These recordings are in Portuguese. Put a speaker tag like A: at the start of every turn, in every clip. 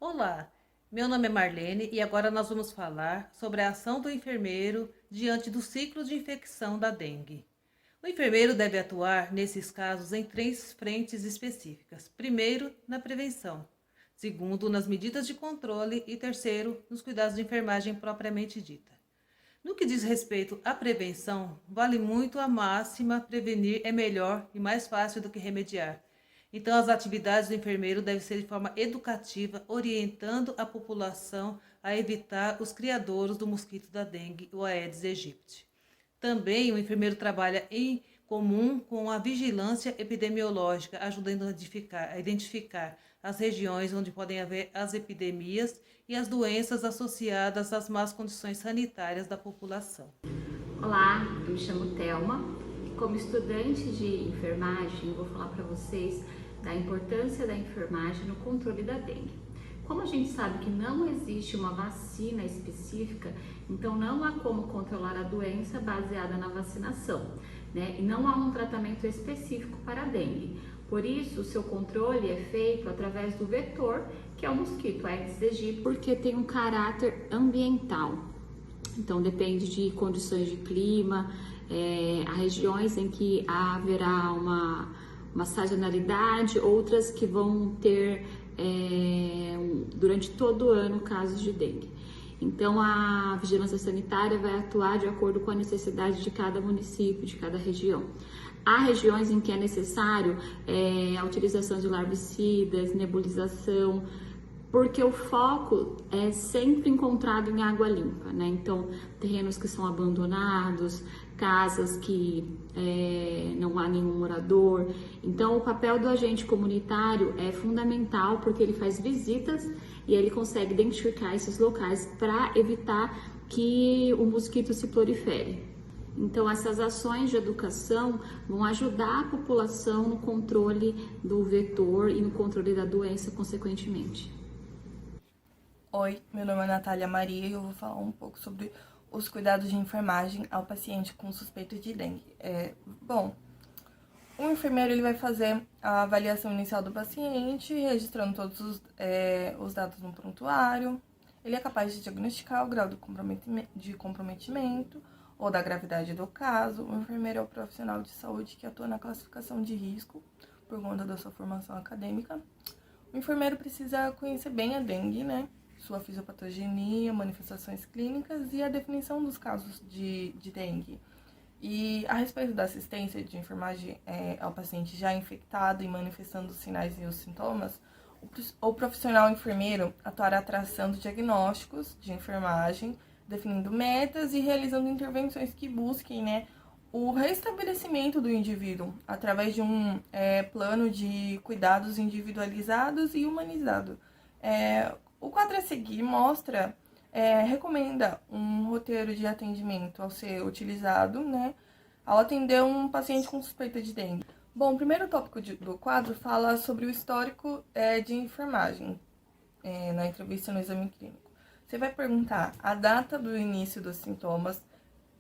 A: Olá, meu nome é Marlene e agora nós vamos falar sobre a ação do enfermeiro diante do ciclo de infecção da dengue. O enfermeiro deve atuar, nesses casos, em três frentes específicas. Primeiro, na prevenção. Segundo, nas medidas de controle. E terceiro, nos cuidados de enfermagem propriamente dita. No que diz respeito à prevenção, vale muito a máxima: prevenir é melhor e mais fácil do que remediar. Então, as atividades do enfermeiro devem ser de forma educativa, orientando a população a evitar os criadouros do mosquito da dengue, o Aedes aegypti. Também o enfermeiro trabalha em comum com a vigilância epidemiológica, ajudando a identificar as regiões onde podem haver as epidemias e as doenças associadas às más condições sanitárias da população.
B: Olá, eu me chamo Thelma e como estudante de enfermagem vou falar para vocês da importância da enfermagem no controle da dengue. Como a gente sabe que não existe uma vacina específica, então não há como controlar a doença baseada na vacinação, né? E não há um tratamento específico para a dengue. Por isso, o seu controle é feito através do vetor, que é o mosquito Aedes aegypti, porque tem um caráter ambiental. Então depende de condições de clima, há regiões em que haverá uma sazonalidade, outras que vão ter durante todo o ano casos de dengue. Então a vigilância sanitária vai atuar de acordo com a necessidade de cada município, de cada região. Há regiões em que é necessário a utilização de larvicidas, nebulização, porque o foco é sempre encontrado em água limpa, né? Então, terrenos que são abandonados, casas que não há nenhum morador. Então, o papel do agente comunitário é fundamental, porque ele faz visitas e ele consegue identificar esses locais para evitar que o mosquito se prolifere. Então, essas ações de educação vão ajudar a população no controle do vetor e no controle da doença, consequentemente.
C: Oi, meu nome é Natália Maria e eu vou falar um pouco sobre os cuidados de enfermagem ao paciente com suspeita de dengue. O enfermeiro ele vai fazer a avaliação inicial do paciente, registrando todos os dados no prontuário. Ele é capaz de diagnosticar o grau de comprometimento ou da gravidade do caso. O enfermeiro é o profissional de saúde que atua na classificação de risco por conta da sua formação acadêmica. O enfermeiro precisa conhecer bem a dengue, né? Sua fisiopatogenia, manifestações clínicas e a definição dos casos de dengue. E a respeito da assistência de enfermagem ao paciente já infectado e manifestando os sinais e os sintomas, o profissional enfermeiro atuará traçando diagnósticos de enfermagem, definindo metas e realizando intervenções que busquem, né, o restabelecimento do indivíduo através de um plano de cuidados individualizados e humanizado. O quadro a seguir recomenda um roteiro de atendimento ao ser utilizado, né, ao atender um paciente com suspeita de dengue. Bom, o primeiro tópico do quadro fala sobre o histórico de enfermagem na entrevista no exame clínico. Você vai perguntar a data do início dos sintomas,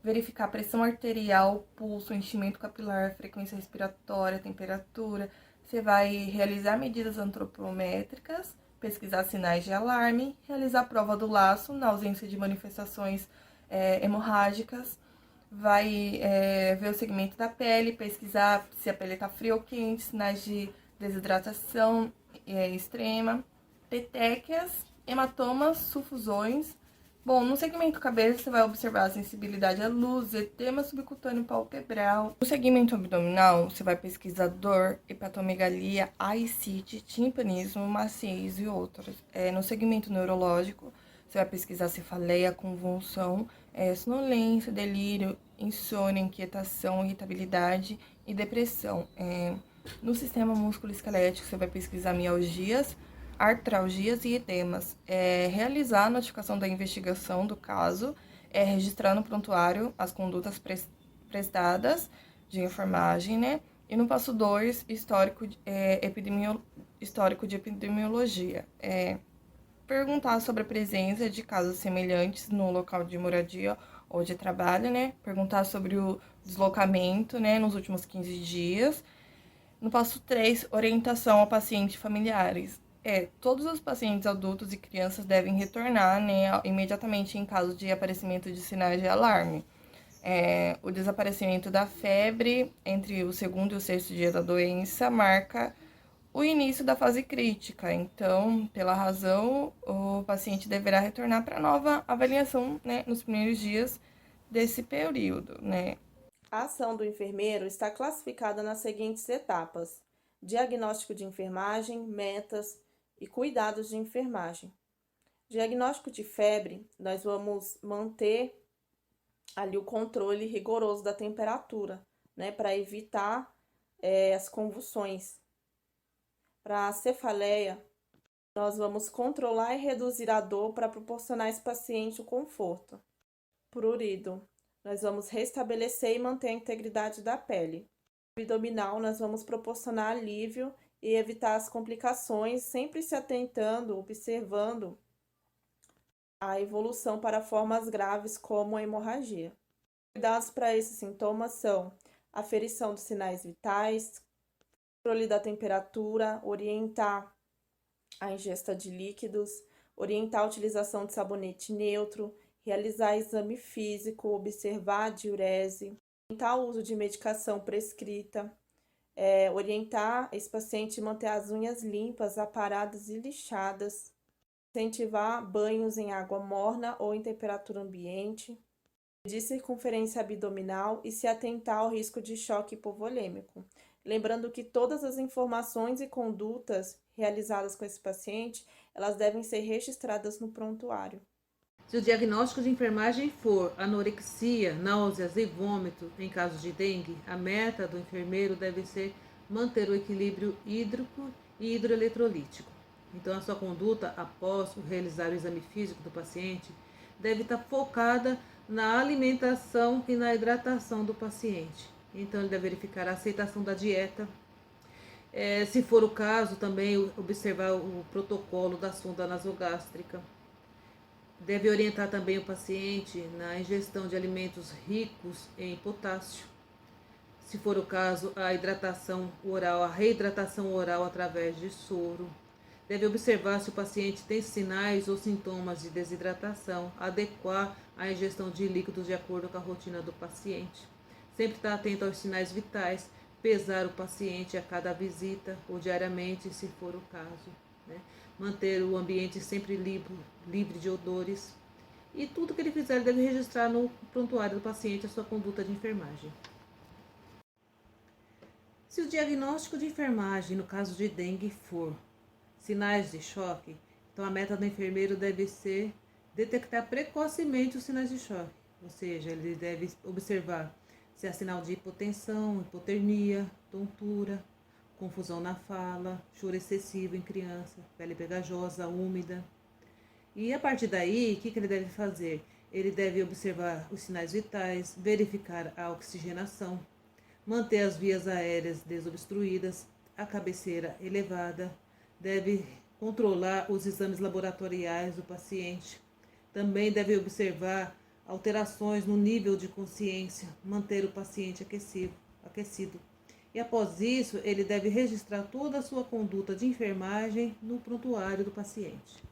C: verificar a pressão arterial, pulso, enchimento capilar, frequência respiratória, temperatura. Você vai realizar medidas antropométricas, pesquisar sinais de alarme, realizar a prova do laço na ausência de manifestações hemorrágicas, vai ver o segmento da pele, pesquisar se a pele está fria ou quente, sinais de desidratação extrema, petequias, hematomas, sufusões. Bom, no segmento cabeça, você vai observar a sensibilidade à luz, edema subcutâneo palpebral. No segmento abdominal, você vai pesquisar dor, hepatomegalia, ascite, timpanismo, maciez e outros. No segmento neurológico, você vai pesquisar cefaleia, convulsão, sonolência, delírio, insônia, inquietação, irritabilidade e depressão. No sistema músculo-esquelético, você vai pesquisar mialgias, artralgias e edemas. Realizar a notificação da investigação do caso, registrar no prontuário as condutas prestadas de enfermagem, né? E no passo 2, histórico de epidemiologia. Perguntar sobre a presença de casos semelhantes no local de moradia ou de trabalho, né? Perguntar sobre o deslocamento, né, nos últimos 15 dias. No passo 3, orientação ao paciente e familiares. Todos os pacientes adultos e crianças devem retornar, né, imediatamente em caso de aparecimento de sinais de alarme. O desaparecimento da febre entre o segundo e o sexto dia da doença marca o início da fase crítica. Então, pela razão, o paciente deverá retornar para nova avaliação, né, nos primeiros dias desse período, né. A ação do enfermeiro está classificada nas seguintes etapas: diagnóstico de enfermagem, metas e cuidados de enfermagem. Diagnóstico de febre, nós vamos manter ali o controle rigoroso da temperatura, né, para evitar as convulsões. Para a cefaleia, nós vamos controlar e reduzir a dor para proporcionar a esse paciente o conforto. Prurido, nós vamos restabelecer e manter a integridade da pele. Abdominal, nós vamos proporcionar alívio e evitar as complicações, sempre se atentando, observando a evolução para formas graves como a hemorragia. Cuidados para esses sintomas são aferição dos sinais vitais, controle da temperatura, orientar a ingesta de líquidos, orientar a utilização de sabonete neutro, realizar exame físico, observar a diurese, orientar o uso de medicação prescrita, orientar esse paciente a manter as unhas limpas, aparadas e lixadas, incentivar banhos em água morna ou em temperatura ambiente, medir circunferência abdominal e se atentar ao risco de choque hipovolêmico. Lembrando que todas as informações e condutas realizadas com esse paciente, elas devem ser registradas no prontuário.
A: Se o diagnóstico de enfermagem for anorexia, náuseas e vômito em caso de dengue, a meta do enfermeiro deve ser manter o equilíbrio hídrico e hidroeletrolítico. Então, a sua conduta após realizar o exame físico do paciente deve estar focada na alimentação e na hidratação do paciente. Então, ele deve verificar a aceitação da dieta. Se for o caso, também observar o protocolo da sonda nasogástrica. Deve orientar também o paciente na ingestão de alimentos ricos em potássio. Se for o caso, a hidratação oral, a reidratação oral através de soro. Deve observar se o paciente tem sinais ou sintomas de desidratação, adequar a ingestão de líquidos de acordo com a rotina do paciente. Sempre estar atento aos sinais vitais, pesar o paciente a cada visita ou diariamente, se for o caso, né? Manter o ambiente sempre livre de odores. E tudo que ele fizer, ele deve registrar no prontuário do paciente a sua conduta de enfermagem. Se o diagnóstico de enfermagem, no caso de dengue, for sinais de choque, então a meta do enfermeiro deve ser detectar precocemente os sinais de choque. Ou seja, ele deve observar se há sinal de hipotensão, hipotermia, tontura, confusão na fala, choro excessivo em criança, pele pegajosa, úmida. E a partir daí, o que ele deve fazer? Ele deve observar os sinais vitais, verificar a oxigenação, manter as vias aéreas desobstruídas, a cabeceira elevada, deve controlar os exames laboratoriais do paciente. Também deve observar alterações no nível de consciência, manter o paciente aquecido. E após isso, ele deve registrar toda a sua conduta de enfermagem no prontuário do paciente.